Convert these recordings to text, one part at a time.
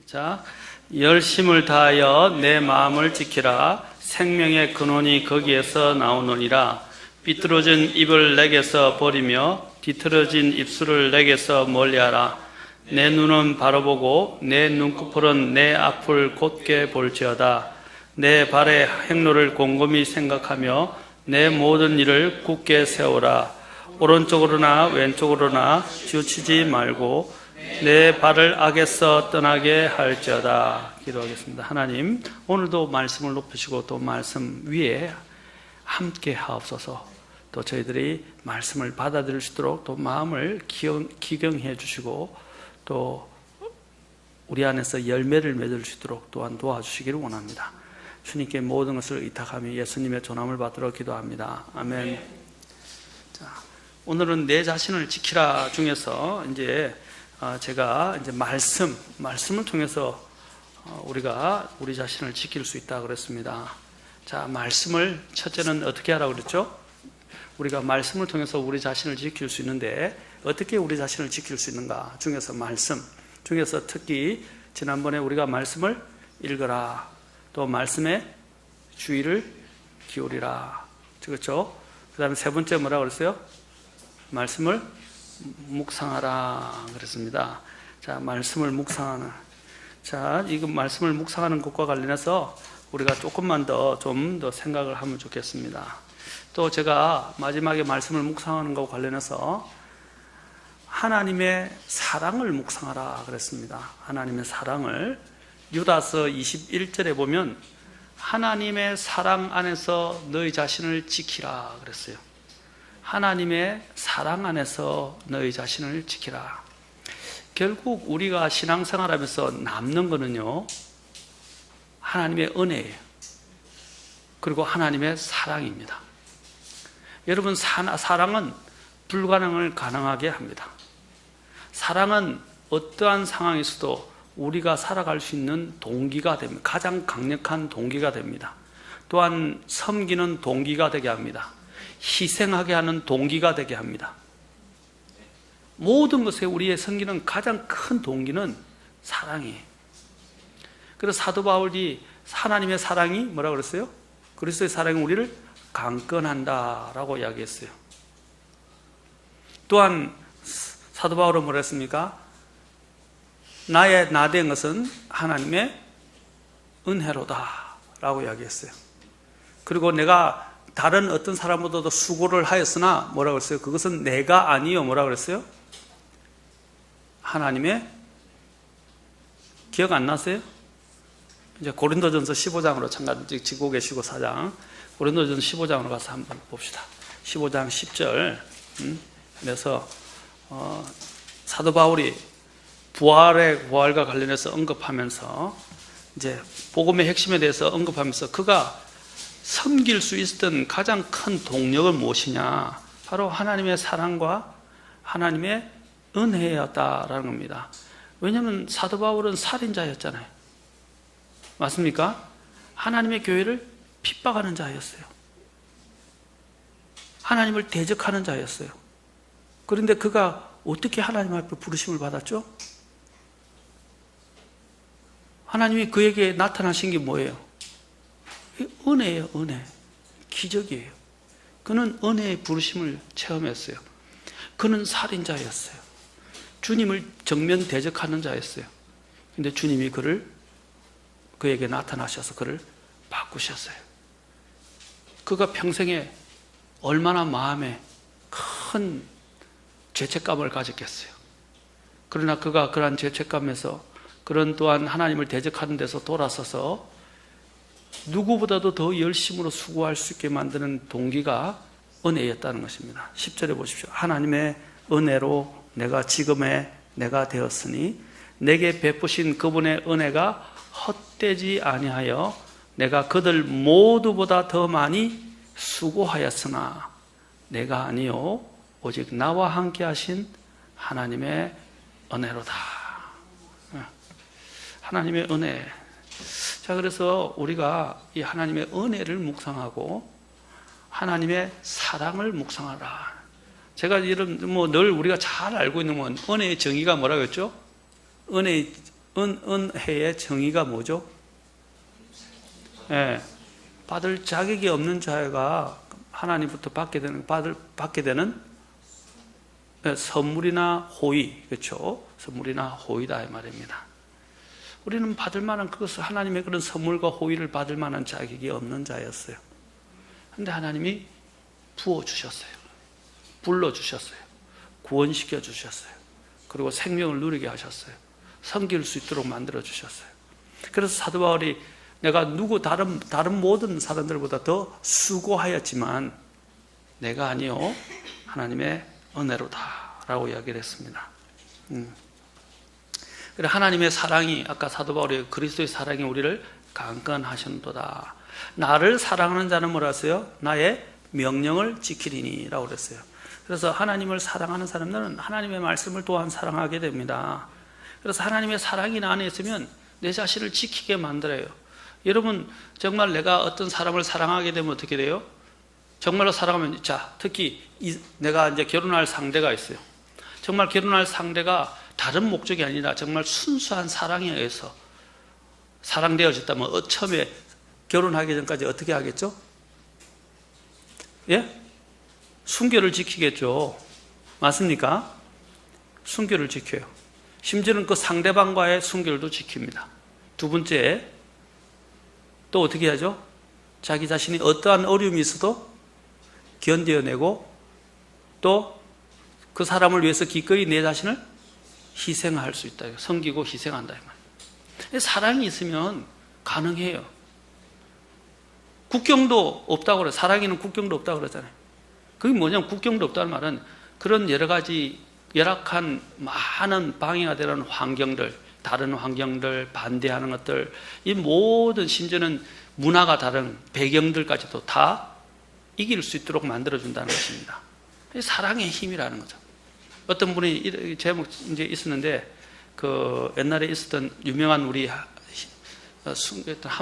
자, 열심을 다하여 내 마음을 지키라. 생명의 근원이 거기에서 나오느니라. 삐뚤어진 입을 내게서 버리며 뒤틀어진 입술을 내게서 멀리하라. 내 눈은 바로 보고 내 눈꺼풀은 내 앞을 곧게 볼지어다. 내 발의 행로를 곰곰이 생각하며 내 모든 일을 굳게 세우라. 오른쪽으로나 왼쪽으로나 치우치지 말고 내 발을 악에서 떠나게 할지어다. 기도하겠습니다. 하나님, 오늘도 말씀을 높이시고 또 말씀 위에 함께 하옵소서. 또 저희들이 말씀을 받아들일 수 있도록 또 마음을 기경해 주시고 또 우리 안에서 열매를 맺을 수 있도록 또한 도와주시기를 원합니다. 주님께 모든 것을 의탁하며 예수님의 존함을 받도록 기도합니다. 아멘. 자, 오늘은 내 자신을 지키라 중에서 제가 말씀을 통해서 우리가 우리 자신을 지킬 수 있다 그랬습니다. 자, 말씀을 첫째는 어떻게 하라고 그랬죠? 우리가 말씀을 통해서 우리 자신을 지킬 수 있는데 어떻게 우리 자신을 지킬 수 있는가 중에서 말씀 중에서 특히 지난번에 우리가 말씀을 읽어라, 또 말씀에 주의를 기울이라, 그렇죠? 그 다음에 세 번째 뭐라고 그랬어요? 말씀을 묵상하라 그랬습니다. 자, 말씀을 묵상하는, 자, 이거 말씀을 묵상하는 것과 관련해서 우리가 조금만 좀 더 생각을 하면 좋겠습니다. 또 제가 마지막에 말씀을 묵상하는 것과 관련해서 하나님의 사랑을 묵상하라 그랬습니다. 하나님의 사랑을 유다서 21절에 보면 하나님의 사랑 안에서 너희 자신을 지키라 그랬어요. 하나님의 사랑 안에서 너희 자신을 지키라. 결국 우리가 신앙생활하면서 남는 거는요, 하나님의 은혜예요. 그리고 하나님의 사랑입니다. 여러분, 사랑은 불가능을 가능하게 합니다. 사랑은 어떠한 상황에서도 우리가 살아갈 수 있는 동기가 됩니다. 가장 강력한 동기가 됩니다. 또한 섬기는 동기가 되게 합니다. 희생하게 하는 동기가 되게 합니다. 모든 것에 우리의 섬기는 가장 큰 동기는 사랑이에요. 그래서 사도 바울이 하나님의 사랑이 뭐라고 그랬어요? 그리스도의 사랑이 우리를 강건한다라고 이야기했어요. 또한 사도 바울은 뭐라 했습니까? 나의 나된 것은 하나님의 은혜로다라고 이야기했어요. 그리고 내가 다른 어떤 사람보다도 수고를 하였으나 뭐라고 했어요? 그것은 내가 아니요 뭐라고 그랬어요? 하나님의, 기억 안 나세요? 이제 고린도전서 15장으로 잠깐 지고 계시고 4장, 고린도전서 15장으로 가서 한번 봅시다. 15장 10절. 그래서 사도 바울이 부활과 관련해서 언급하면서 이제 복음의 핵심에 대해서 언급하면서 그가 섬길 수 있었던 가장 큰 동력은 무엇이냐? 바로 하나님의 사랑과 하나님의 은혜였다라는 겁니다. 왜냐하면 사도 바울은 살인자였잖아요. 맞습니까? 하나님의 교회를 핍박하는 자였어요. 하나님을 대적하는 자였어요. 그런데 그가 어떻게 하나님 앞에 부르심을 받았죠? 하나님이 그에게 나타나신 게 뭐예요? 은혜예요, 은혜. 기적이에요. 그는 은혜의 부르심을 체험했어요. 그는 살인자였어요. 주님을 정면 대적하는 자였어요. 근데 주님이 그에게 나타나셔서 그를 바꾸셨어요. 그가 평생에 얼마나 마음에 큰 죄책감을 가졌겠어요. 그러나 그가 그러한 죄책감에서 그런 또한 하나님을 대적하는 데서 돌아서서 누구보다도 더 열심으로 수고할 수 있게 만드는 동기가 은혜였다는 것입니다. 10절에 보십시오. 하나님의 은혜로 내가 지금의 내가 되었으니 내게 베푸신 그분의 은혜가 헛되지 아니하여 내가 그들 모두보다 더 많이 수고하였으나 내가 아니요 오직 나와 함께 하신 하나님의 은혜로다. 하나님의 은혜. 자, 그래서 우리가 이 하나님의 은혜를 묵상하고 하나님의 사랑을 묵상하라. 제가 이런 늘 우리가 잘 알고 있는 건 은혜의 정의가 뭐라고 했죠? 은혜의 정의가 뭐죠? 예, 받을 자격이 없는 자가 하나님부터 받게 되는 선물이나 호의, 그렇죠? 선물이나 호의다 이 말입니다. 우리는 받을 만한 그것을 하나님의 그런 선물과 호의를 받을 만한 자격이 없는 자였어요. 그런데 하나님이 부어주셨어요. 불러주셨어요. 구원시켜 주셨어요. 그리고 생명을 누리게 하셨어요. 섬길 수 있도록 만들어 주셨어요. 그래서 사도 바울이 내가 다른 모든 사람들보다 더 수고하였지만 내가 아니요 하나님의 은혜로다 라고 이야기를 했습니다. 그래 하나님의 사랑이 아까 사도 바울이 그리스도의 사랑이 우리를 강건하신도다. 나를 사랑하는 자는 뭐라 했어요? 나의 명령을 지키리니 라고 그랬어요. 그래서 하나님을 사랑하는 사람들은 하나님의 말씀을 또한 사랑하게 됩니다. 그래서 하나님의 사랑이 나 안에 있으면 내 자신을 지키게 만들어요. 여러분 정말 내가 어떤 사람을 사랑하게 되면 어떻게 돼요? 정말로 사랑하면, 자, 특히 내가 이제 결혼할 상대가 있어요. 정말 결혼할 상대가 다른 목적이 아니라 정말 순수한 사랑에 의해서 사랑되어졌다면 처음에 결혼하기 전까지 어떻게 하겠죠? 예? 순결을 지키겠죠. 맞습니까? 순결을 지켜요. 심지어는 그 상대방과의 순결도 지킵니다. 두 번째, 또 어떻게 하죠? 자기 자신이 어떠한 어려움이 있어도 견뎌내고 또 그 사람을 위해서 기꺼이 내 자신을 희생할 수 있다. 섬기고 희생한다. 사랑이 있으면 가능해요. 국경도 없다고 그래요. 사랑에는 국경도 없다고 그러잖아요. 그게 뭐냐면 국경도 없다는 말은 그런 여러 가지 열악한 많은 방해가 되는 환경들, 다른 환경들, 반대하는 것들, 이 모든 심지어는 문화가 다른 배경들까지도 다 이길 수 있도록 만들어준다는 것입니다. 사랑의 힘이라는 거죠. 어떤 분이 제목 이제 있었는데 그 옛날에 있었던 유명한 우리 한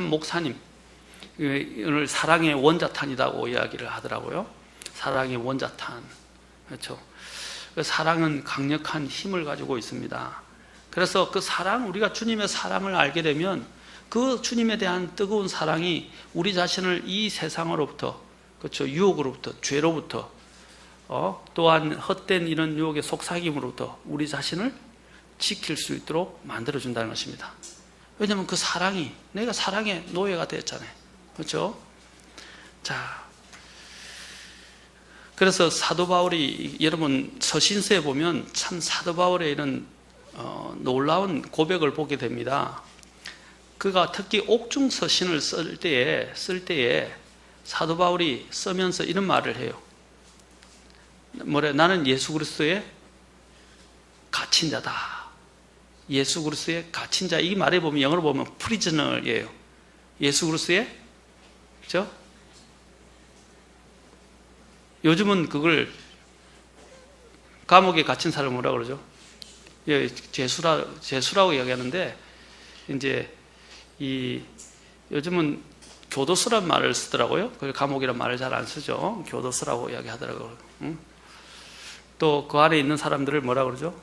목사님 오늘 사랑의 원자탄이라고 이야기를 하더라고요. 사랑의 원자탄. 그렇죠. 사랑은 강력한 힘을 가지고 있습니다. 그래서 그 사랑, 우리가 주님의 사랑을 알게 되면 그 주님에 대한 뜨거운 사랑이 우리 자신을 이 세상으로부터, 그렇죠, 유혹으로부터, 죄로부터, 또한 헛된 이런 유혹의 속삭임으로부터 우리 자신을 지킬 수 있도록 만들어준다는 것입니다. 왜냐하면 그 사랑이, 내가 사랑의 노예가 됐잖아요. 그렇죠? 자, 그래서 사도 바울이, 여러분 서신서에 보면 참 사도 바울의 이런 놀라운 고백을 보게 됩니다. 그가 특히 옥중 서신을 쓸 때에 사도 바울이 쓰면서 이런 말을 해요. 나는 예수 그리스도의 갇힌 자다. 예수 그리스도의 갇힌 자. 이 말에 보면 영어로 보면 prisoner이에요. 예수 그리스도의, 그렇죠? 요즘은 그걸 감옥에 갇힌 사람을 뭐라 그러죠? 예, 죄수라고 이야기하는데, 이제 요즘은 교도소란 말을 쓰더라고요. 감옥이란 말을 잘 안 쓰죠. 교도소라고 이야기하더라고요. 또 그 안에 있는 사람들을 뭐라 그러죠?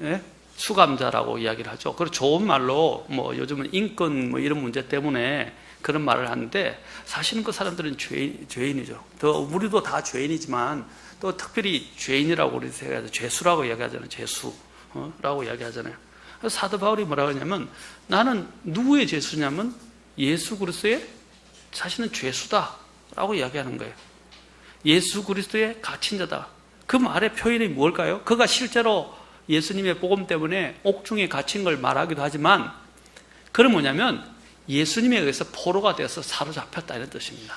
예? 수감자라고 이야기를 하죠. 그리고 좋은 말로 요즘은 인권 이런 문제 때문에 그런 말을 하는데, 사실은 그 사람들은 죄인이죠. 우리도 다 죄인이지만 또 특별히 죄인이라고 우리 생각하죠. 죄수라고 이야기하잖아요. 죄수라고 이야기하잖아요. 그래서 사도 바울이 뭐라고 하냐면, 나는 누구의 죄수냐면 예수 그리스도의, 자신은 죄수다라고 이야기하는 거예요. 예수 그리스도의 갇힌 자다. 그 말의 표현이 뭘까요? 그가 실제로 예수님의 복음 때문에 옥중에 갇힌 걸 말하기도 하지만, 그건 뭐냐면 예수님에 의해서 포로가 되어서 사로잡혔다 이런 뜻입니다.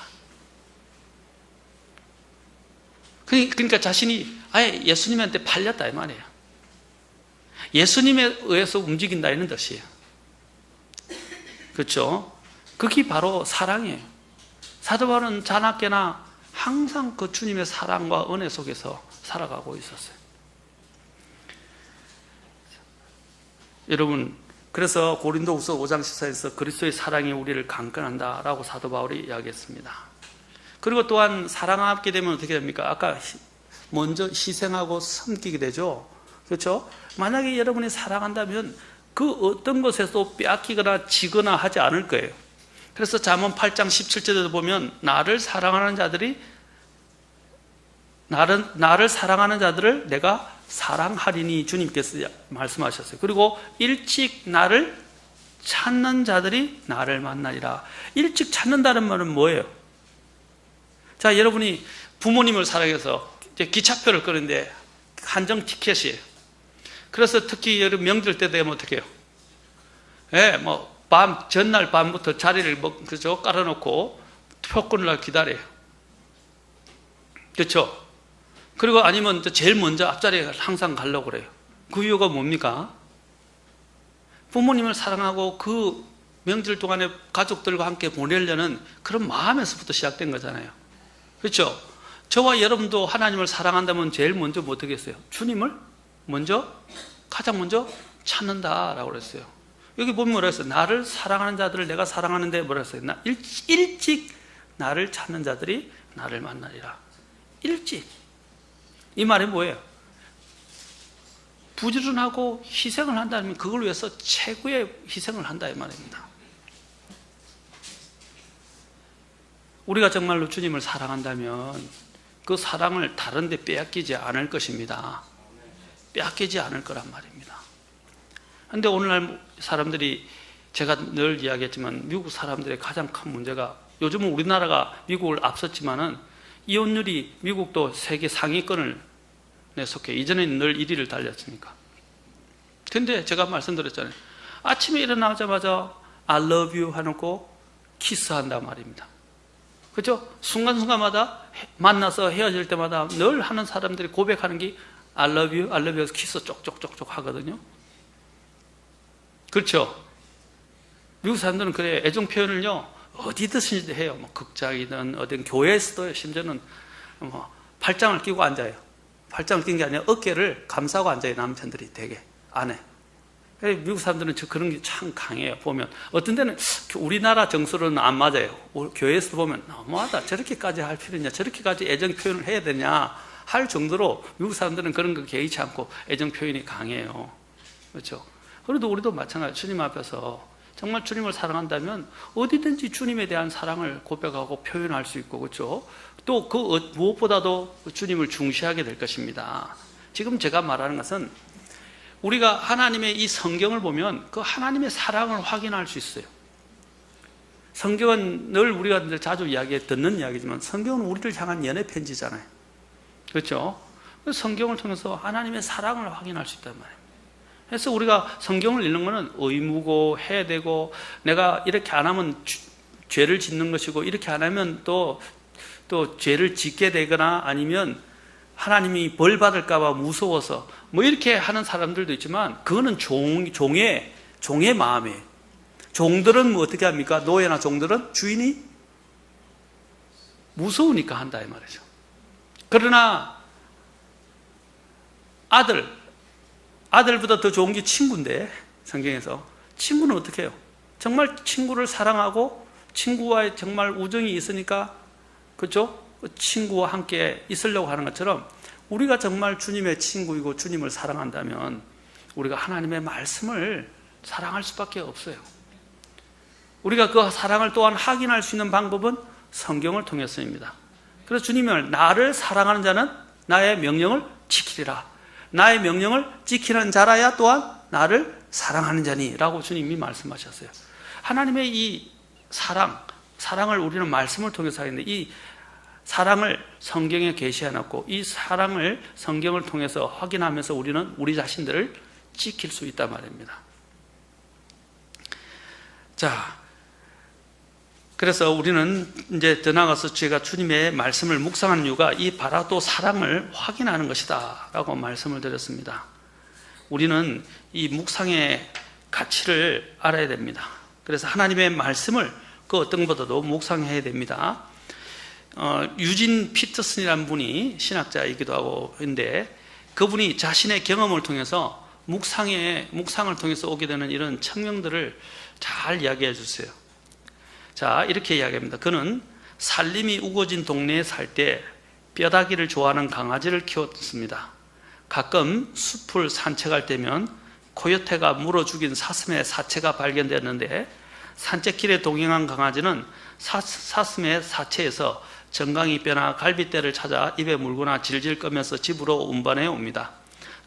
그러니까 자신이 아예 예수님한테 팔렸다 이 말이에요. 예수님에 의해서 움직인다 이런 뜻이에요. 그렇죠? 그게 바로 사랑이에요. 사도 바울은 자나깨나 항상 그 주님의 사랑과 은혜 속에서 살아가고 있었어요. 여러분, 그래서 고린도후서 5장 14절에서 그리스도의 사랑이 우리를 강건한다라고 사도 바울이 이야기했습니다. 그리고 또한 사랑하게 되면 어떻게 됩니까? 아까 먼저 희생하고 섬기게 되죠. 그렇죠? 만약에 여러분이 사랑한다면 그 어떤 것에서 빼앗기거나 지거나 하지 않을 거예요. 그래서 잠언 8장 17절에도 보면 나를 사랑하는 자들을 내가 사랑하리니 주님께서 말씀하셨어요. 그리고 일찍 나를 찾는 자들이 나를 만나리라. 일찍 찾는다는 말은 뭐예요? 자, 여러분이 부모님을 사랑해서 이제 기차표를 끊는데 한정 티켓이에요. 그래서 특히 여름 명절 때 되면 어떻게 해요? 예, 전날 밤부터 자리를 그죠? 깔아놓고 표권을 기다려요. 그렇죠? 그리고 아니면 제일 먼저 앞자리에 항상 가려고 그래요. 그 이유가 뭡니까? 부모님을 사랑하고 그 명절 동안에 가족들과 함께 보내려는 그런 마음에서부터 시작된 거잖아요. 그렇죠? 저와 여러분도 하나님을 사랑한다면 제일 먼저 뭐 어떻게 했어요? 주님을 가장 먼저 찾는다라고 그랬어요. 여기 보면 뭐라 했어요? 나를 사랑하는 자들을 내가 사랑하는데 뭐라 했어요? 일찍 나를 찾는 자들이 나를 만나리라. 일찍. 이 말이 뭐예요? 부지런하고 희생을 한다면 그걸 위해서 최고의 희생을 한다 이 말입니다. 우리가 정말로 주님을 사랑한다면 그 사랑을 다른 데 빼앗기지 않을 것입니다. 빼앗기지 않을 거란 말입니다. 그런데 오늘날 사람들이, 제가 늘 이야기했지만 미국 사람들의 가장 큰 문제가, 요즘은 우리나라가 미국을 앞섰지만은 이혼율이 미국도 세계 상위권을 속해. 이전에는 늘 1위를 달렸으니까. 근데 제가 말씀드렸잖아요. 아침에 일어나자마자 I love you 해놓고 키스한단 말입니다. 그죠? 순간순간마다 만나서 헤어질 때마다 늘 하는 사람들이 고백하는 게 I love you, I love you 해서 키스 쪽쪽쪽쪽 하거든요. 그렇죠? 미국 사람들은 그래, 애정 표현을요 어디든지 해요. 극장이든 어딘 교회에서도 심지어는 팔짱을 끼고 앉아요. 팔짱을 낀 게 아니라 어깨를 감싸고 앉아요. 남편들이 되게 안에. 미국 사람들은 그런 게 참 강해요. 보면 어떤 데는 우리나라 정서로는 안 맞아요. 교회에서 보면 너무하다, 저렇게까지 할 필요 있냐, 저렇게까지 애정 표현을 해야 되냐 할 정도로 미국 사람들은 그런 거 개의치 않고 애정 표현이 강해요. 그렇죠? 그래도 우리도 마찬가지. 주님 앞에서 정말 주님을 사랑한다면 어디든지 주님에 대한 사랑을 고백하고 표현할 수 있고, 그렇죠? 또 그 무엇보다도 주님을 중시하게 될 것입니다. 지금 제가 말하는 것은 우리가 하나님의 이 성경을 보면 그 하나님의 사랑을 확인할 수 있어요. 성경은 늘 우리가 자주 듣는 이야기지만 성경은 우리를 향한 연애 편지잖아요. 그렇죠? 성경을 통해서 하나님의 사랑을 확인할 수 있단 말이에요. 그래서 우리가 성경을 읽는 것은 의무고 해야 되고, 내가 이렇게 안 하면 죄를 짓는 것이고, 이렇게 안 하면 또 죄를 짓게 되거나 아니면 하나님이 벌 받을까 봐 무서워서 이렇게 하는 사람들도 있지만, 그거는 종의 마음이에요. 종들은 어떻게 합니까? 노예나 종들은 주인이 무서우니까 한다 이 말이죠. 그러나 아들보다 더 좋은 게 친구인데, 성경에서 친구는 어떻게 해요? 정말 친구를 사랑하고 친구와의 정말 우정이 있으니까, 그렇죠? 친구와 함께 있으려고 하는 것처럼 우리가 정말 주님의 친구이고 주님을 사랑한다면 우리가 하나님의 말씀을 사랑할 수밖에 없어요. 우리가 그 사랑을 또한 확인할 수 있는 방법은 성경을 통해서입니다. 그래서 주님은 나를 사랑하는 자는 나의 명령을 지키리라. 나의 명령을 지키는 자라야 또한 나를 사랑하는 자니 라고 주님이 말씀하셨어요. 하나님의 이 사랑을 우리는 말씀을 통해서 하는데, 이 사랑을 성경에 계시해놨고 이 사랑을 성경을 통해서 확인하면서 우리는 우리 자신들을 지킬 수 있단 말입니다. 자, 그래서 우리는 이제 더 나아가서 제가 주님의 말씀을 묵상하는 이유가 이 바라도 사랑을 확인하는 것이다 라고 말씀을 드렸습니다. 우리는 이 묵상의 가치를 알아야 됩니다. 그래서 하나님의 말씀을 그 어떤 것보다도 묵상해야 됩니다. 유진 피터슨이라는 분이 신학자이기도 하고, 근데 그분이 자신의 경험을 통해서 묵상을 통해서 오게 되는 이런 청명들을 잘 이야기해 주세요. 자, 이렇게 이야기합니다. 그는 살림이 우거진 동네에 살 때 뼈다귀를 좋아하는 강아지를 키웠습니다. 가끔 숲을 산책할 때면 코요테가 물어 죽인 사슴의 사체가 발견되었는데 산책길에 동행한 강아지는 사슴의 사체에서 정강이 뼈나 갈빗대를 찾아 입에 물거나 질질 끌면서 집으로 운반해 옵니다.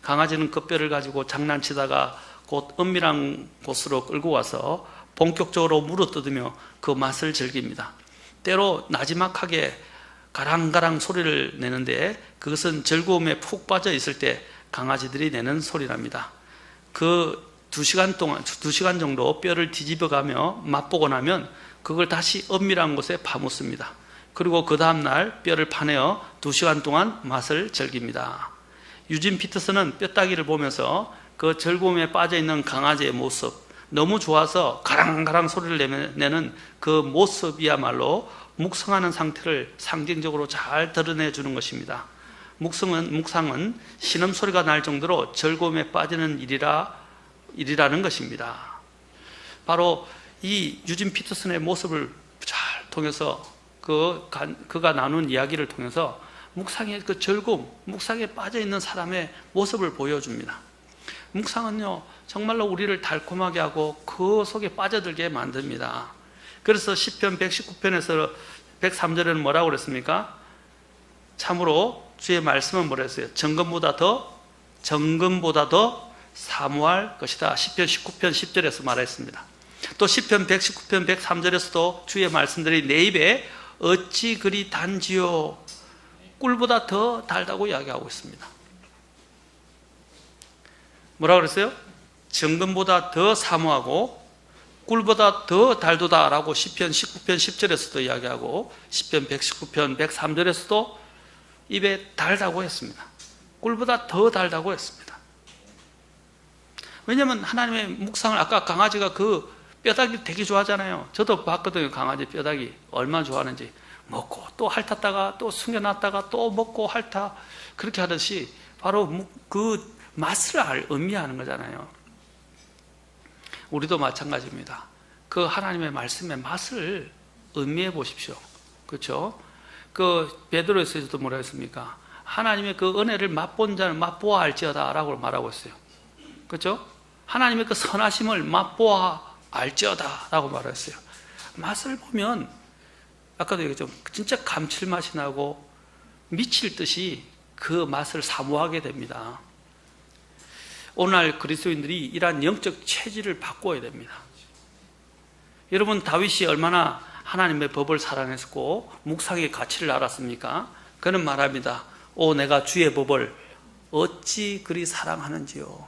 강아지는 그 뼈를 가지고 장난치다가 곧 은밀한 곳으로 끌고 와서 본격적으로 물어뜯으며 그 맛을 즐깁니다. 때로 나지막하게 가랑가랑 소리를 내는데 그것은 즐거움에 푹 빠져 있을 때 강아지들이 내는 소리랍니다. 그 2시간 정도 뼈를 뒤집어가며 맛보고 나면 그걸 다시 은밀한 곳에 파묻습니다. 그리고 그 다음날 뼈를 파내어 2시간 동안 맛을 즐깁니다. 유진 피터슨은 뼈다귀를 보면서 그 즐거움에 빠져있는 강아지의 모습, 너무 좋아서 가랑가랑 소리를 내는 그 모습이야말로 묵상하는 상태를 상징적으로 잘 드러내주는 것입니다. 묵상은 신음소리가 날 정도로 즐거움에 빠지는 일이라는 것입니다. 바로 이 유진 피터슨의 모습을 잘 통해서 그가 나눈 이야기를 통해서 묵상의 그 즐거움, 묵상에 빠져있는 사람의 모습을 보여줍니다. 묵상은요, 정말로 우리를 달콤하게 하고 그 속에 빠져들게 만듭니다. 그래서 시편 119편에서 103절에는 뭐라고 그랬습니까? 참으로 주의 말씀은 뭐라 했어요? 정금보다 더 사모할 것이다. 시편 19편 10절에서 말했습니다. 또 시편 119편 103절에서도 주의 말씀들이 내 입에 어찌 그리 단지요? 꿀보다 더 달다고 이야기하고 있습니다. 뭐라고 그랬어요? 정금보다 더 사모하고 꿀보다 더 달도다라고 시편 19편 10절에서도 이야기하고 시편 119편 103절에서도 입에 달다고 했습니다. 꿀보다 더 달다고 했습니다. 왜냐하면 하나님의 묵상을, 아까 강아지가 그 뼈다귀 되게 좋아하잖아요. 저도 봤거든요. 강아지 뼈다귀 얼마나 좋아하는지. 먹고 또 핥았다가 또 숨겨놨다가 또 먹고 핥아, 그렇게 하듯이 바로 그 맛을 의미하는 거잖아요. 우리도 마찬가지입니다. 그 하나님의 말씀의 맛을 의미해 보십시오. 그렇죠? 그 베드로에서도 뭐라 했습니까? 하나님의 그 은혜를 맛본 자는 맛보아 알지어다 라고 말하고 있어요. 그렇죠? 하나님의 그 선하심을 맛보아 알지어다 라고 말했어요. 맛을 보면 아까도 얘기했죠. 진짜 감칠맛이 나고 미칠 듯이 그 맛을 사모하게 됩니다. 오늘날 그리스도인들이 이러한 영적 체질을 바꿔야 됩니다. 여러분, 다윗이 얼마나 하나님의 법을 사랑했고 묵상의 가치를 알았습니까? 그는 말합니다. 오, 내가 주의 법을 어찌 그리 사랑하는지요.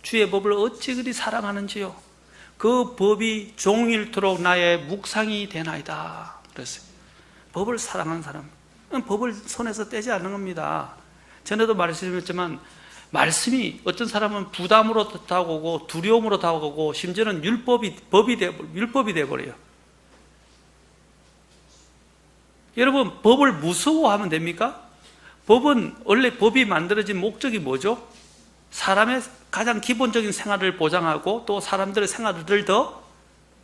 주의 법을 어찌 그리 사랑하는지요. 그 법이 종일토록 나의 묵상이 되나이다. 그랬어요. 법을 사랑하는 사람, 법을 손에서 떼지 않는 겁니다. 전에도 말씀드렸지만 말씀이 어떤 사람은 부담으로 다가오고 두려움으로 다가오고 심지어는 율법이 되어버려요. 여러분, 법을 무서워하면 됩니까? 원래 법이 만들어진 목적이 뭐죠? 사람의 가장 기본적인 생활을 보장하고 또 사람들의 생활을 더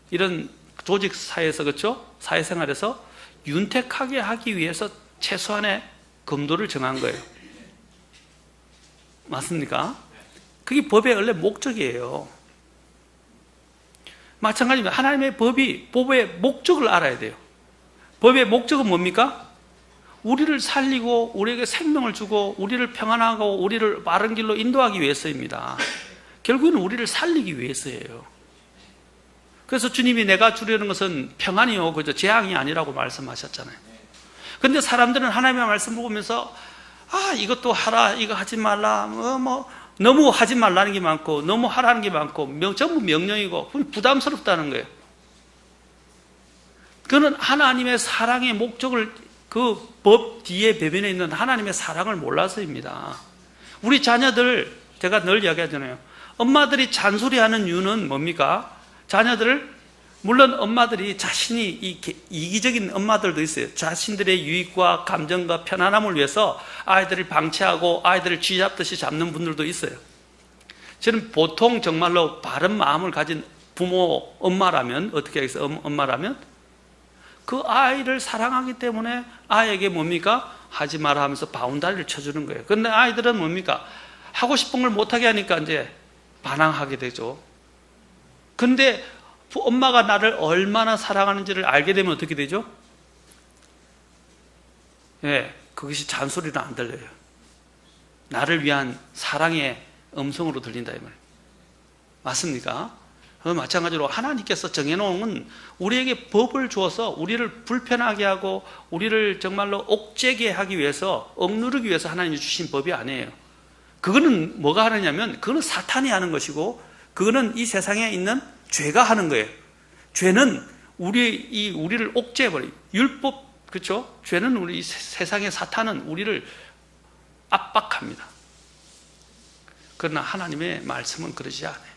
이런 조직 사회에서, 그렇죠? 사회생활에서 윤택하게 하기 위해서 최소한의 금도를 정한 거예요. 맞습니까? 그게 법의 원래 목적이에요. 마찬가지입니다. 하나님의 법의 목적을 알아야 돼요. 법의 목적은 뭡니까? 우리를 살리고 우리에게 생명을 주고 우리를 평안하고 우리를 바른 길로 인도하기 위해서입니다. 결국은 우리를 살리기 위해서예요. 그래서 주님이 내가 주려는 것은 평안이요, 그저 재앙이 아니라고 말씀하셨잖아요. 그런데 사람들은 하나님의 말씀을 보면서 이것도 하라, 이거 하지 말라, 너무 하지 말라는 게 많고 너무 하라는 게 많고 전부 명령이고 부담스럽다는 거예요. 그는 하나님의 사랑의 목적을, 그 법 뒤에 배변에 있는 하나님의 사랑을 몰라서입니다. 우리 자녀들, 제가 늘 이야기하잖아요. 엄마들이 잔소리하는 이유는 뭡니까? 자녀들을, 물론 엄마들이 자신이 이기적인 엄마들도 있어요. 자신들의 유익과 감정과 편안함을 위해서 아이들을 방치하고 아이들을 쥐잡듯이 잡는 분들도 있어요. 저는 보통 정말로 바른 마음을 가진 부모, 엄마라면 어떻게 하겠어요? 엄마라면 그 아이를 사랑하기 때문에 아이에게 뭡니까? 하지 마라 하면서 바운다리를 쳐주는 거예요. 그런데 아이들은 뭡니까? 하고 싶은 걸 못하게 하니까 이제 반항하게 되죠. 그런데 엄마가 나를 얼마나 사랑하는지를 알게 되면 어떻게 되죠? 예, 그것이 잔소리는 안 들려요. 나를 위한 사랑의 음성으로 들린다 이 말이에요. 맞습니까? 마찬가지로 하나님께서 정해놓은 우리에게 법을 주어서 우리를 불편하게 하고 우리를 정말로 옥죄게 하기 위해서, 억누르기 위해서 하나님이 주신 법이 아니에요. 그거는 뭐가 하느냐면 그거는 사탄이 하는 것이고, 그거는 이 세상에 있는 죄가 하는 거예요. 죄는 우리를 옥죄해버려요. 율법, 그렇죠? 죄는 우리 세상의 사탄은 우리를 압박합니다. 그러나 하나님의 말씀은 그러지 않아요.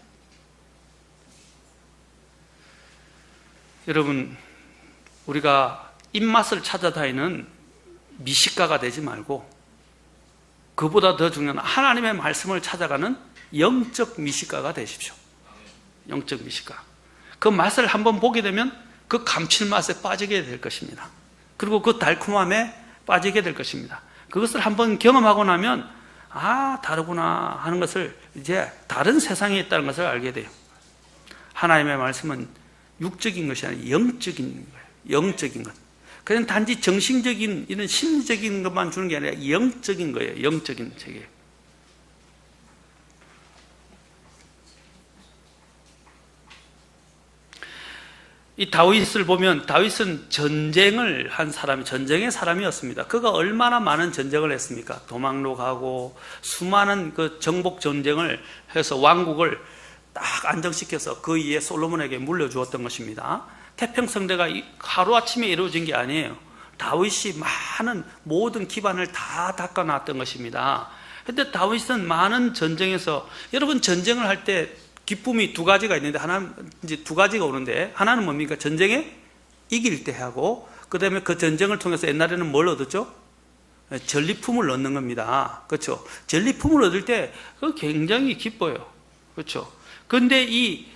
여러분, 우리가 입맛을 찾아다니는 미식가가 되지 말고 그보다 더 중요한 하나님의 말씀을 찾아가는 영적 미식가가 되십시오. 영적 미식가. 그 맛을 한번 보게 되면 그 감칠맛에 빠지게 될 것입니다. 그리고 그 달콤함에 빠지게 될 것입니다. 그것을 한번 경험하고 나면 아, 다르구나 하는 것을, 이제 다른 세상에 있다는 것을 알게 돼요. 하나님의 말씀은 육적인 것이 아니라 영적인 거예요. 영적인 것. 그냥 단지 정신적인, 이런 심리적인 것만 주는 게 아니라 영적인 거예요. 영적인 세계. 이 다윗을 보면, 다윗은 전쟁을 한 사람이, 전쟁의 사람이었습니다. 그가 얼마나 많은 전쟁을 했습니까? 도망로 가고 수많은 그 정복 전쟁을 해서 왕국을 딱 안정시켜서 그 위에 솔로몬에게 물려주었던 것입니다. 태평성대가 하루아침에 이루어진 게 아니에요. 다윗이 많은 모든 기반을 다 닦아놨던 것입니다. 그런데 다윗은 많은 전쟁에서, 여러분 전쟁을 할 때 기쁨이 두 가지가 있는데, 하나는 이제 두 가지가 오는데, 하나는 뭡니까? 전쟁에 이길 때 하고, 그 다음에 그 전쟁을 통해서 옛날에는 뭘 얻었죠? 전리품을 얻는 겁니다. 그렇죠? 전리품을 얻을 때 그거 굉장히 기뻐요. 그렇죠? 그런데 이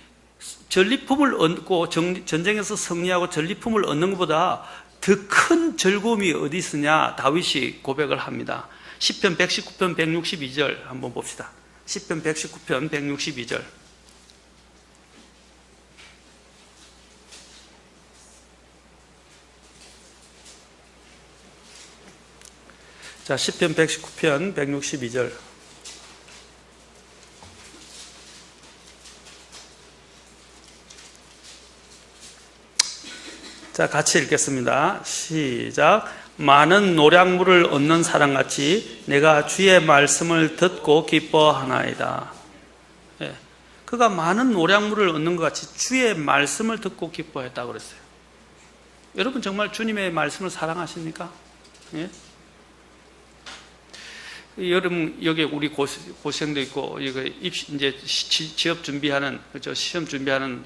전리품을 얻고 전쟁에서 승리하고 전리품을 얻는 것보다 더 큰 즐거움이 어디 있으냐? 다윗이 고백을 합니다. 시편 119편 162절 한번 봅시다. 시편 119편 162절. 자, 시편 119편 162절. 자, 같이 읽겠습니다. 시작. 많은 노량물을 얻는 사람같이 내가 주의 말씀을 듣고 기뻐하나이다. 예, 그가 많은 노량물을 얻는 것 같이 주의 말씀을 듣고 기뻐했다고 그랬어요. 여러분 정말 주님의 말씀을 사랑하십니까? 예? 여러분 여기 우리 고생도 있고 이제 취업 준비하는, 그렇죠? 시험 준비하는,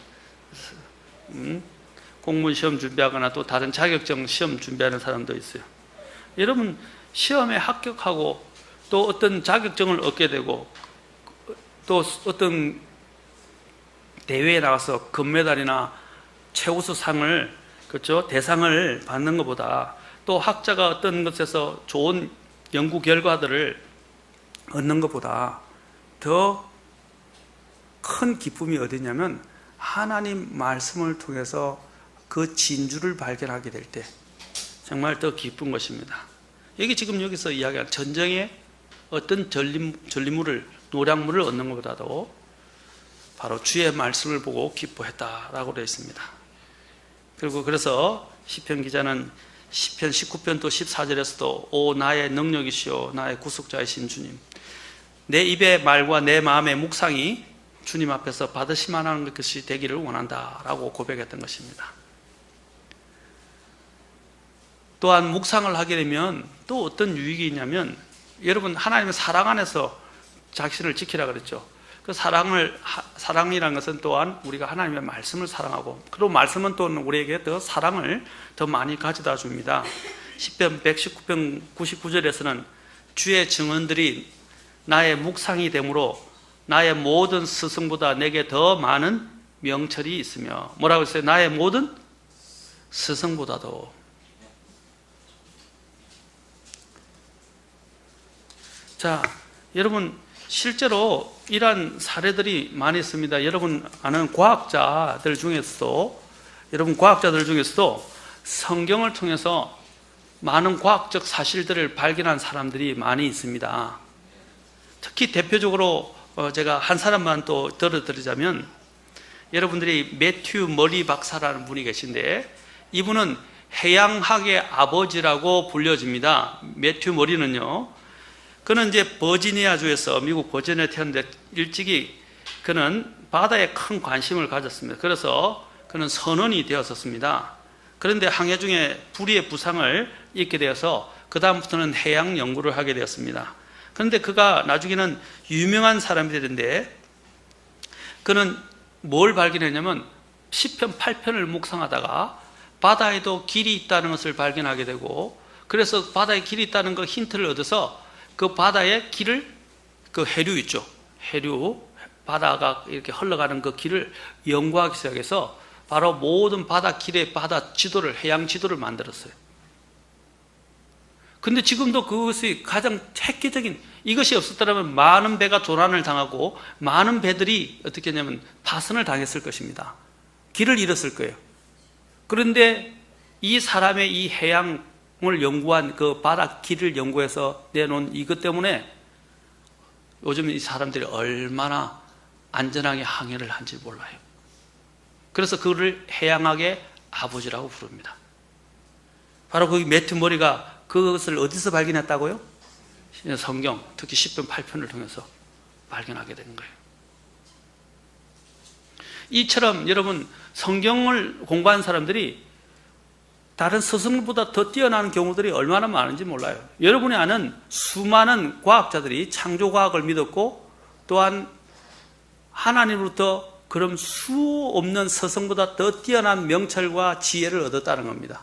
공무원 시험 준비하거나 또 다른 자격증 시험 준비하는 사람도 있어요. 여러분 시험에 합격하고 또 어떤 자격증을 얻게 되고 또 어떤 대회에 나가서 금메달이나 최우수상을, 그렇죠? 대상을 받는 것보다, 또 학자가 어떤 것에서 좋은 연구 결과들을 얻는 것보다 더 큰 기쁨이 어디냐면 하나님 말씀을 통해서 그 진주를 발견하게 될 때 정말 더 기쁜 것입니다. 여기 지금 여기서 이야기한 전쟁에 어떤 전리물을, 노량물을 얻는 것보다도 바로 주의 말씀을 보고 기뻐했다라고 되어 있습니다. 그리고 그래서 시편 기자는 시편 19편 또 14절에서도 오 나의 능력이시오 나의 구속자이신 주님, 내 입의 말과 내 마음의 묵상이 주님 앞에서 받으시만한 것이 되기를 원한다라고 고백했던 것입니다. 또한 묵상을 하게 되면 또 어떤 유익이 있냐면, 여러분 하나님의 사랑 안에서 자신을 지키라 그랬죠. 그 사랑이라는 것은 또한 우리가 하나님의 말씀을 사랑하고, 그리고 말씀은 또 우리에게 더 사랑을 더 많이 가져다 줍니다. 시편 119편 99절에서는 주의 증언들이 나의 묵상이 되므로 나의 모든 스승보다 내게 더 많은 명철이 있으며, 뭐라고 했어요? 나의 모든 스승보다도. 자, 여러분 실제로 이러한 사례들이 많이 있습니다. 여러분 아는 과학자들 중에서도 성경을 통해서 많은 과학적 사실들을 발견한 사람들이 많이 있습니다. 특히 대표적으로 제가 한 사람만 또 들어드리자면, 여러분들이 매튜 머리 박사라는 분이 계신데, 이분은 해양학의 아버지라고 불려집니다. 매튜 머리는요, 그는 이제 버지니아주에서, 미국 버지니아에 태어났는데 일찍이 그는 바다에 큰 관심을 가졌습니다. 그래서 그는 선원이 되었었습니다. 그런데 항해 중에 불의의 부상을 입게 되어서 그 다음부터는 해양 연구를 하게 되었습니다. 그런데 그가 나중에는 유명한 사람이 되는데, 그는 뭘 발견했냐면 시편 8편을 묵상하다가 바다에도 길이 있다는 것을 발견하게 되고, 그래서 바다에 길이 있다는 그 힌트를 얻어서 그 바다의 길을, 그 해류 있죠, 해류, 바다가 이렇게 흘러가는 그 길을 연구하기 시작해서 바로 모든 바다 길의 바다 지도를, 해양 지도를 만들었어요. 근데 지금도 그것이 가장 획기적인, 이것이 없었다면 많은 배가 조난을 당하고 많은 배들이 어떻게 했냐면 파선을 당했을 것입니다. 길을 잃었을 거예요. 그런데 이 사람의 이 해양을 연구한 그 바다 길을 연구해서 내놓은 이것 때문에 요즘 이 사람들이 얼마나 안전하게 항해를 한지 몰라요. 그래서 그를 해양학의 아버지라고 부릅니다. 바로 그 매튜 머리가 그것을 어디서 발견했다고요? 성경, 특히 10편 8편을 통해서 발견하게 되는 거예요. 이처럼 여러분, 성경을 공부한 사람들이 다른 스승보다 더 뛰어난 경우들이 얼마나 많은지 몰라요. 여러분이 아는 수많은 과학자들이 창조과학을 믿었고, 또한 하나님으로부터 그럼 수 없는 스승보다 더 뛰어난 명철과 지혜를 얻었다는 겁니다.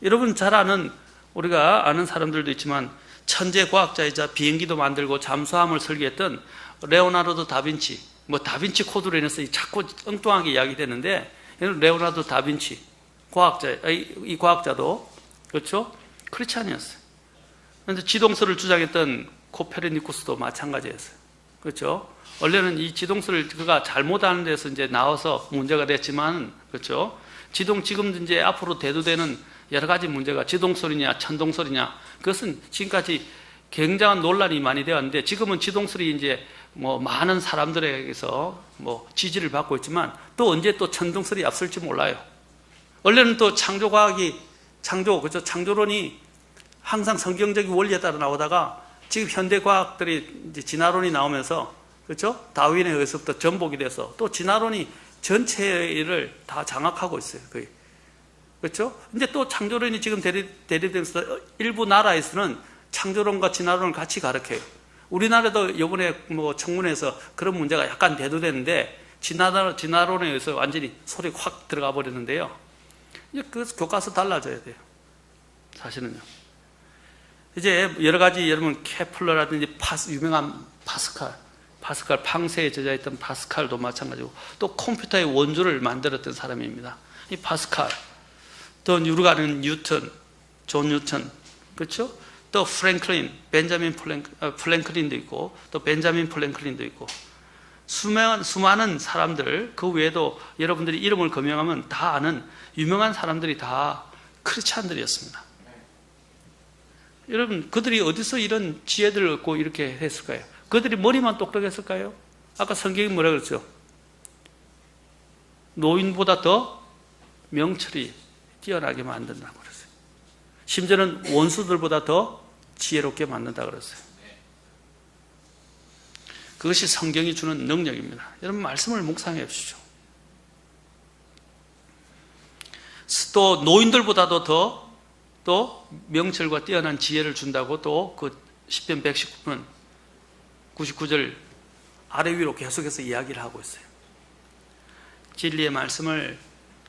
여러분 잘 아는, 우리가 아는 사람들도 있지만 천재 과학자이자 비행기도 만들고 잠수함을 설계했던 레오나르도 다빈치, 다빈치 코드로 인해서 자꾸 엉뚱하게 이야기되는데, 레오나르도 다빈치 이 과학자도 그렇죠? 크리스찬이었어요. 그런데 지동설을 주장했던 코페르니쿠스도 마찬가지였어요. 그렇죠? 원래는 이 지동설을 그가 잘못하는 데서 이제 나와서 문제가 됐지만, 그렇죠? 지금 이제 앞으로 대두되는 여러 가지 문제가 지동설이냐 천동설이냐, 그것은 지금까지 굉장한 논란이 많이 되었는데, 지금은 지동설이 이제 많은 사람들에게서 지지를 받고 있지만, 또 언제 또 천동설이 앞설지 몰라요. 원래는 또 그렇죠? 창조론이 항상 성경적인 원리에 따라 나오다가 지금 현대 과학들이 이제 진화론이 나오면서, 그렇죠? 다윈에 의해서부터 전복이 돼서 또 진화론이 전체를 다 장악하고 있어요. 거의. 그렇죠? 근데 또 창조론이 지금 대립되면서 일부 나라에서는 창조론과 진화론을 같이 가르쳐요. 우리나라도 이번에 청문회에서 그런 문제가 약간 대두되는데, 진화론에 의해서 완전히 소리 확 들어가 버렸는데요. 그 교과서 달라져야 돼요. 사실은요. 이제 여러 가지, 여러분 케플러라든지 유명한 파스칼 팡세에 저자했던 파스칼도 마찬가지고, 또 컴퓨터의 원조를 만들었던 사람입니다. 이 파스칼, 또 우리가 아는 뉴턴, 존 뉴턴, 그렇죠? 또 벤자민 플랭클린도 있고, 또 벤자민 플랭클린도 있고, 수많은 사람들, 그 외에도 여러분들이 이름을 거명하면 다 아는 유명한 사람들이 다 크리스찬들이었습니다. 여러분, 그들이 어디서 이런 지혜들을 얻고 이렇게 했을까요? 그들이 머리만 똑똑했을까요? 아까 성경이 뭐라 그랬죠? 노인보다 더 명철이 뛰어나게 만든다고 그랬어요. 심지어는 원수들보다 더 지혜롭게 만든다고 그랬어요. 그것이 성경이 주는 능력입니다. 여러분, 말씀을 묵상해 보시죠. 또 노인들보다도 더 또 명철과 뛰어난 지혜를 준다고, 또 그 10편 119편 99절 아래 위로 계속해서 이야기를 하고 있어요. 진리의 말씀을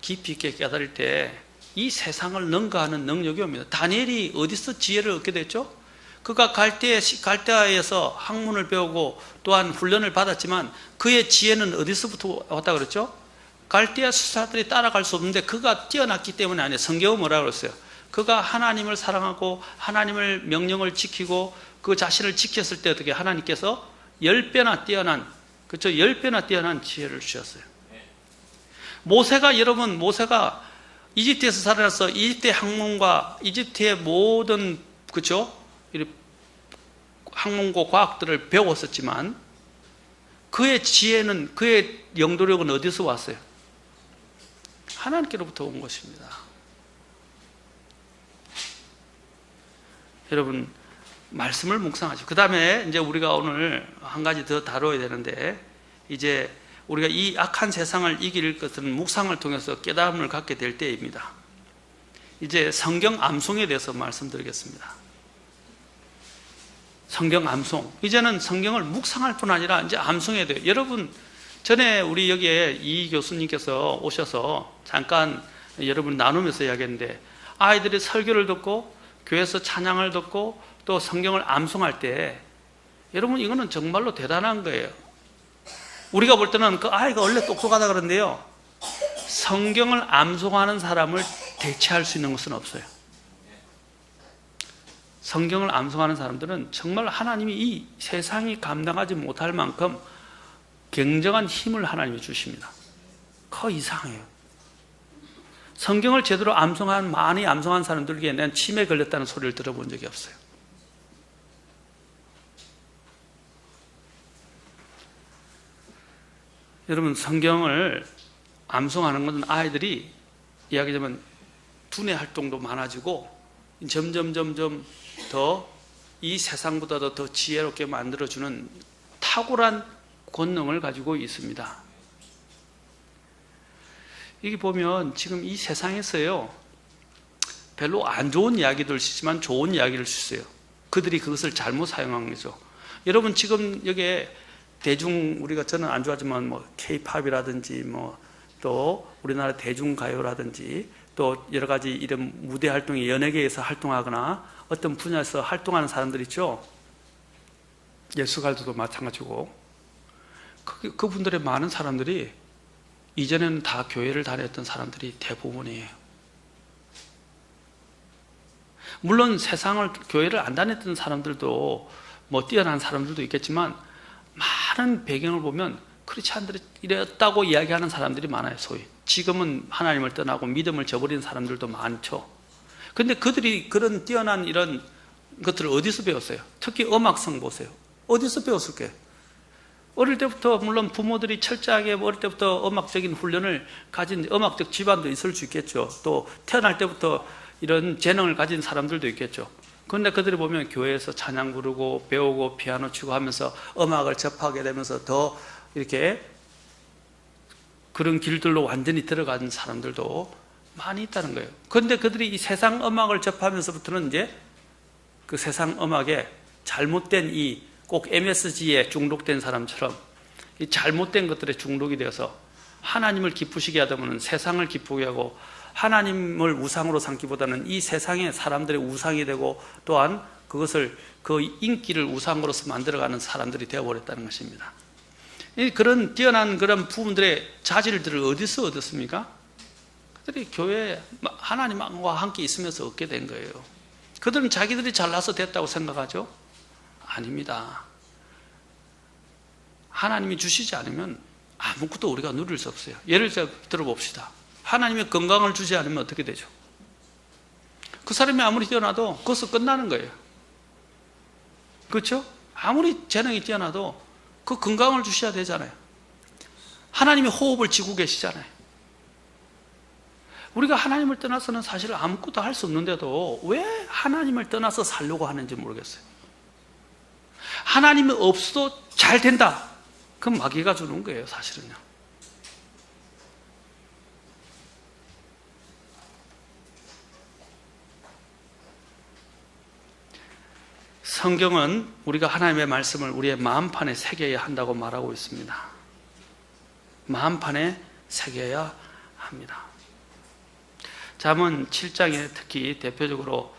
깊이 있게 깨달을 때 이 세상을 능가하는 능력이 옵니다. 다니엘이 어디서 지혜를 얻게 됐죠? 그가 갈대아에서 학문을 배우고 또한 훈련을 받았지만 그의 지혜는 어디서부터 왔다 그랬죠? 갈대아 수사들이 따라갈 수 없는데 그가 뛰어났기 때문에 아니에요. 성경은 뭐라고 그랬어요? 그가 하나님을 사랑하고 하나님을 명령을 지키고 그 자신을 지켰을 때 어떻게 하나님께서 10배나 뛰어난, 그렇죠? 10배나 뛰어난 지혜를 주셨어요. 모세가 이집트에서 살아나서 이집트의 학문과 이집트의 모든, 그렇죠? 학문과 과학들을 배웠었지만 그의 지혜는, 그의 영도력은 어디서 왔어요? 하나님께로부터 온 것입니다. 여러분, 말씀을 묵상하시고, 그 다음에 이제 우리가 오늘 한 가지 더 다뤄야 되는데, 이제 우리가 이 악한 세상을 이길 것은 묵상을 통해서 깨달음을 갖게 될 때입니다. 이제 성경 암송에 대해서 말씀드리겠습니다. 성경 암송. 이제는 성경을 묵상할 뿐 아니라 이제 암송해야 돼요. 여러분, 전에 우리 여기에 이 교수님께서 오셔서 잠깐 여러분 나누면서 이야기했는데, 아이들이 설교를 듣고 교회에서 찬양을 듣고 또 성경을 암송할 때, 여러분 이거는 정말로 대단한 거예요. 우리가 볼 때는 그 아이가 원래 똑똑하다 그러는데요, 성경을 암송하는 사람을 대체할 수 있는 것은 없어요. 성경을 암송하는 사람들은 정말 하나님이 이 세상이 감당하지 못할 만큼 굉장한 힘을 하나님이 주십니다. 그 이상해요. 성경을 제대로 많이 암송한 사람들에게 난 치매에 걸렸다는 소리를 들어본 적이 없어요. 여러분, 성경을 암송하는 것은 아이들이 이야기하자면 두뇌 활동도 많아지고 점점 더 이 세상보다도 더 지혜롭게 만들어주는 탁월한 권능을 가지고 있습니다. 여기 보면 지금 이 세상에서요, 별로 안 좋은 이야기도 있지만 좋은 이야기를 쓰세요. 그들이 그것을 잘못 사용한 거죠. 여러분, 지금 여기에 우리가 저는 안 좋아하지만 K-팝이라든지 또 우리나라 대중가요라든지 또 여러 가지 이런 무대 활동이 연예계에서 활동하거나 어떤 분야에서 활동하는 사람들 있죠. 예술가들도 마찬가지고 그분들의 많은 사람들이 이전에는 다 교회를 다녔던 사람들이 대부분이에요. 물론 교회를 안 다녔던 사람들도 뛰어난 사람들도 있겠지만 많은 배경을 보면 크리스찬들이 이랬다고 이야기하는 사람들이 많아요. 소위 지금은 하나님을 떠나고 믿음을 저버린 사람들도 많죠. 그런데 그들이 그런 뛰어난 이런 것들을 어디서 배웠어요? 특히 음악성 보세요. 어디서 배웠을까요? 어릴 때부터 물론 부모들이 철저하게 어릴 때부터 음악적인 훈련을 가진 음악적 집안도 있을 수 있겠죠. 또 태어날 때부터 이런 재능을 가진 사람들도 있겠죠. 그런데 그들이 보면 교회에서 찬양 부르고 배우고 피아노 치고 하면서 음악을 접하게 되면서 더 이렇게 그런 길들로 완전히 들어간 사람들도 많이 있다는 거예요. 그런데 그들이 이 세상 음악을 접하면서부터는 이제 그 세상 음악에 잘못된 꼭 MSG에 중독된 사람처럼 이 잘못된 것들에 중독이 되어서 하나님을 기쁘시게 하다 보면 세상을 기쁘게 하고 하나님을 우상으로 삼기보다는 이 세상의 사람들의 우상이 되고 또한 그 인기를 우상으로서 만들어가는 사람들이 되어버렸다는 것입니다. 그런 뛰어난 그런 부분들의 자질들을 어디서 얻었습니까? 그들이 교회에 하나님과 함께 있으면서 얻게 된 거예요. 그들은 자기들이 잘나서 됐다고 생각하죠? 아닙니다. 하나님이 주시지 않으면 아무것도 우리가 누릴 수 없어요. 예를 들어봅시다. 하나님이 건강을 주지 않으면 어떻게 되죠? 그 사람이 아무리 뛰어나도 그것은 끝나는 거예요. 그렇죠? 아무리 재능이 뛰어나도 그 건강을 주셔야 되잖아요. 하나님이 호흡을 지고 계시잖아요. 우리가 하나님을 떠나서는 사실 아무것도 할 수 없는데도 왜 하나님을 떠나서 살려고 하는지 모르겠어요. 하나님이 없어도 잘 된다. 그건 마귀가 주는 거예요, 사실은요. 성경은 우리가 하나님의 말씀을 우리의 마음판에 새겨야 한다고 말하고 있습니다. 마음판에 새겨야 합니다. 잠언 7장에 특히 대표적으로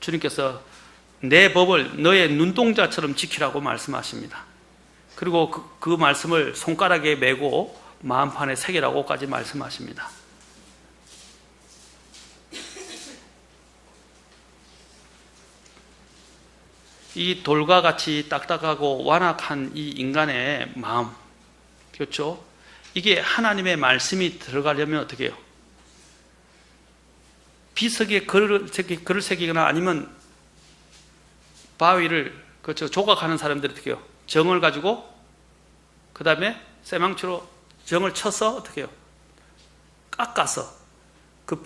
주님께서 내 법을 너의 눈동자처럼 지키라고 말씀하십니다. 그리고 그 말씀을 손가락에 메고 마음판에 새기라고까지 말씀하십니다. 이 돌과 같이 딱딱하고 완악한 이 인간의 마음, 그렇죠? 이게 하나님의 말씀이 들어가려면 어떻게 해요? 비석에 글을 새기거나 아니면 바위를, 그렇죠, 조각하는 사람들이 어떻게 해요? 정을 가지고 그 다음에 쇠망치로 정을 쳐서 어떻게 해요? 깎아서 그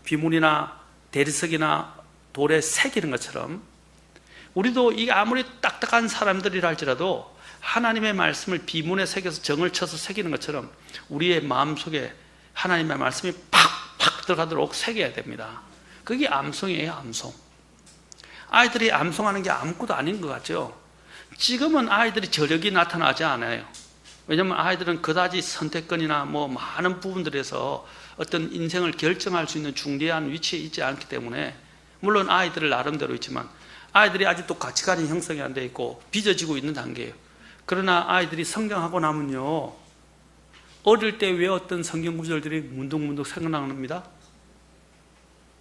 비문이나 대리석이나 돌에 새기는 것처럼 우리도 이게 아무리 딱딱한 사람들이라 할지라도 하나님의 말씀을 비문에 새겨서 정을 쳐서 새기는 것처럼 우리의 마음속에 하나님의 말씀이 팍팍 들어가도록 새겨야 됩니다. 그게 암송이에요. 암송. 아이들이 암송하는 게 아무것도 아닌 것 같죠? 지금은 아이들이 저력이 나타나지 않아요. 왜냐하면 아이들은 그다지 선택권이나 많은 부분들에서 어떤 인생을 결정할 수 있는 중대한 위치에 있지 않기 때문에, 물론 아이들을 나름대로 있지만 아이들이 아직도 가치관이 형성이 안 돼 있고 빚어지고 있는 단계예요. 그러나 아이들이 성장하고 나면요, 어릴 때 외웠던 성경 구절들이 문득문득 생각납니다.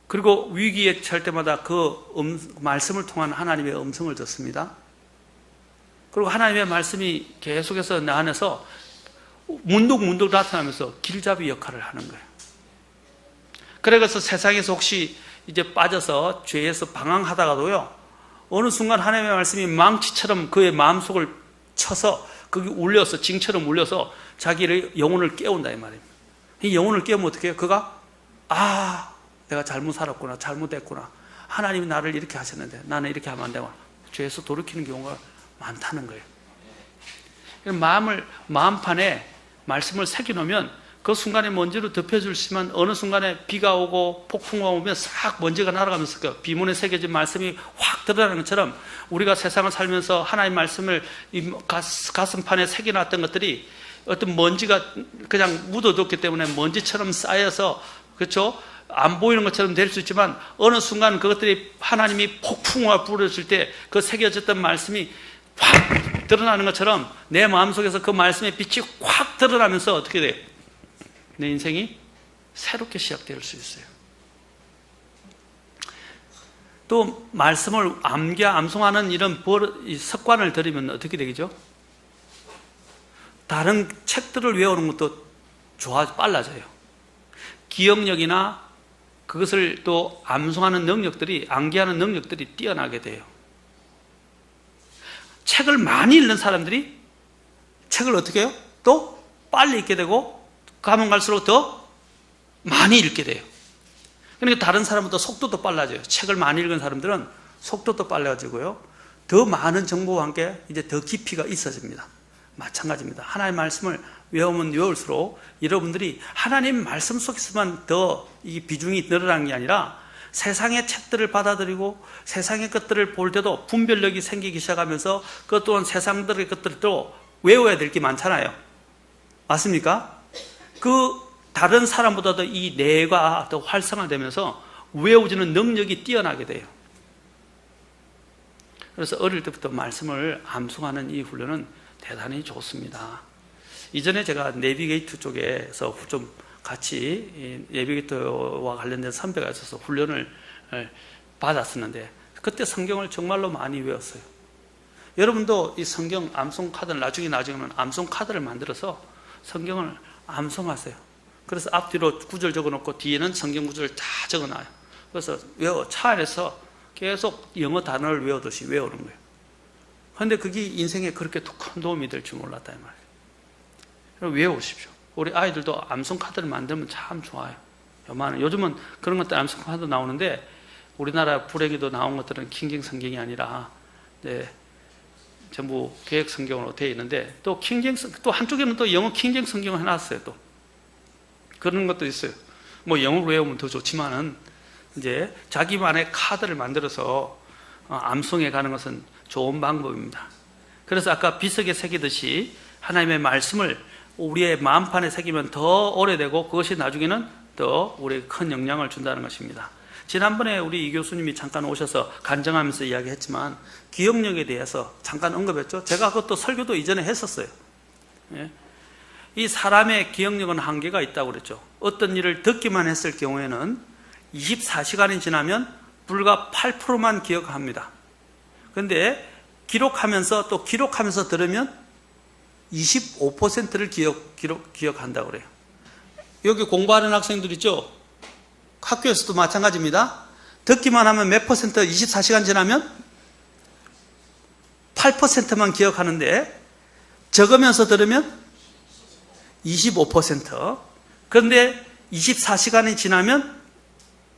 그리고 위기에 처할 때마다 그 말씀을 통한 하나님의 음성을 듣습니다. 그리고 하나님의 말씀이 계속해서 내 안에서 문득문득 나타나면서 길잡이 역할을 하는 거예요. 그래서 세상에서 혹시 이제 빠져서 죄에서 방황하다가도요, 어느 순간 하나님의 말씀이 망치처럼 그의 마음속을 쳐서 거기 울려서, 징처럼 울려서 자기의 영혼을 깨운다 이 말입니다. 이 영혼을 깨우면 어떻게 해요? 그가 내가 잘못 살았구나, 잘못했구나, 하나님이 나를 이렇게 하셨는데 나는 이렇게 하면 안 되구나, 죄에서 돌이키는 경우가 많다는 거예요. 마음판에 말씀을 새겨놓으면 그 순간에 먼지로 덮여주시면 어느 순간에 비가 오고 폭풍우가 오면 싹 먼지가 날아가면서 그 비문에 새겨진 말씀이 확 드러나는 것처럼 우리가 세상을 살면서 하나님의 말씀을 가슴판에 새겨놨던 것들이 어떤 먼지가 그냥 묻어뒀기 때문에 먼지처럼 쌓여서, 그렇죠, 안 보이는 것처럼 될 수 있지만 어느 순간 그것들이 하나님이 폭풍우가 불어줄 때 그 새겨졌던 말씀이 확 드러나는 것처럼 내 마음속에서 그 말씀의 빛이 확 드러나면서 어떻게 돼요? 내 인생이 새롭게 시작될 수 있어요. 또 말씀을 암송하는 이런 습관을 들이면 어떻게 되겠죠? 다른 책들을 외우는 것도 빨라져요. 기억력이나 그것을 또 암송하는 능력들이, 암기하는 능력들이 뛰어나게 돼요. 책을 많이 읽는 사람들이 책을 어떻게 해요? 또 빨리 읽게 되고 가면 갈수록 더 많이 읽게 돼요. 그러니까 다른 사람보다 속도도 빨라져요. 책을 많이 읽은 사람들은 속도도 빨라지고요, 더 많은 정보와 함께 이제 더 깊이가 있어집니다. 마찬가지입니다. 하나님의 말씀을 외우면 외울수록 여러분들이 하나님 말씀 속에서만 더 이 비중이 늘어나는 게 아니라 세상의 책들을 받아들이고 세상의 것들을 볼 때도 분별력이 생기기 시작하면서 그것 또한 세상들의 것들도 외워야 될 게 많잖아요. 맞습니까? 그 다른 사람보다도 이 뇌가 더 활성화되면서 외워지는 능력이 뛰어나게 돼요. 그래서 어릴 때부터 말씀을 암송하는 이 훈련은 대단히 좋습니다. 이전에 제가 내비게이터 쪽에서 좀 같이 내비게이터와 관련된 선배가 있어서 훈련을 받았었는데 그때 성경을 정말로 많이 외웠어요. 여러분도 이 성경 암송 카드를 나중에는 암송 카드를 만들어서 성경을 암송하세요. 그래서 앞뒤로 구절 적어놓고 뒤에는 성경 구절을 다 적어놔요. 그래서 차 안에서 계속 영어 단어를 외우듯이 외우는 거예요. 그런데 그게 인생에 그렇게 큰 도움이 될 줄 몰랐다 이 말이에요. 그럼 외우십시오. 우리 아이들도 암송 카드를 만들면 참 좋아요. 요즘은 그런 것들 암송 카드 나오는데 우리나라 불행히도 나온 것들은 킹제임 성경이 아니라 전부 개역 성경으로 되어 있는데 또 한쪽에는 또 영어 킹제임 성경을 해놨어요. 또 그런 것도 있어요. 영어로 외우면 더 좋지만은 이제 자기만의 카드를 만들어서 암송해 가는 것은 좋은 방법입니다. 그래서 아까 비석에 새기듯이 하나님의 말씀을 우리의 마음판에 새기면 더 오래되고 그것이 나중에는 더 우리에게 큰 영향을 준다는 것입니다. 지난번에 우리 이 교수님이 잠깐 오셔서 간증하면서 이야기했지만 기억력에 대해서 잠깐 언급했죠. 제가 그것도 설교도 이전에 했었어요. 예. 이 사람의 기억력은 한계가 있다고 그랬죠. 어떤 일을 듣기만 했을 경우에는 24시간이 지나면 불과 8%만 기억합니다. 그런데 기록하면서 들으면 25%를 기억한다고 그래요. 여기 공부하는 학생들 있죠? 학교에서도 마찬가지입니다. 듣기만 하면 몇 퍼센트, 24시간 지나면 8%만 기억하는데 적으면서 들으면 25%. 그런데 24시간이 지나면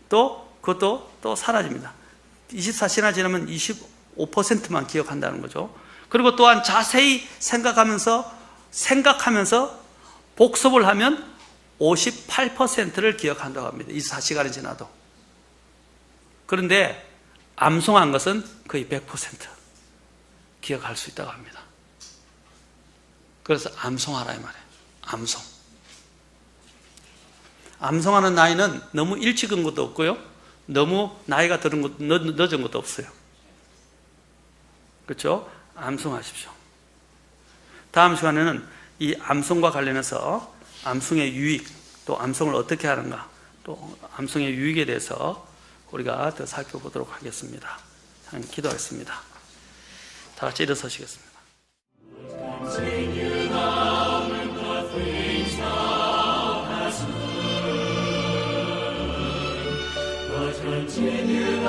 그것도 또 사라집니다. 24시간 지나면 25%만 기억한다는 거죠. 그리고 또한 자세히 생각하면서 복습을 하면 58%를 기억한다고 합니다. 24시간이 지나도. 그런데 암송한 것은 거의 100% 기억할 수 있다고 합니다. 그래서 암송하라 이 말이에요. 암송하는 나이는 너무 일찍 은 것도 없고요. 너무 나이가 들은 것도 늦은 것도 없어요. 그렇죠? 암송하십시오. 다음 시간에는 이 암송과 관련해서 암송의 유익, 또 암송을 어떻게 하는가, 또 암송의 유익에 대해서 우리가 더 살펴보도록 하겠습니다. 기도하겠습니다. 다 같이 일어서시겠습니다. Continue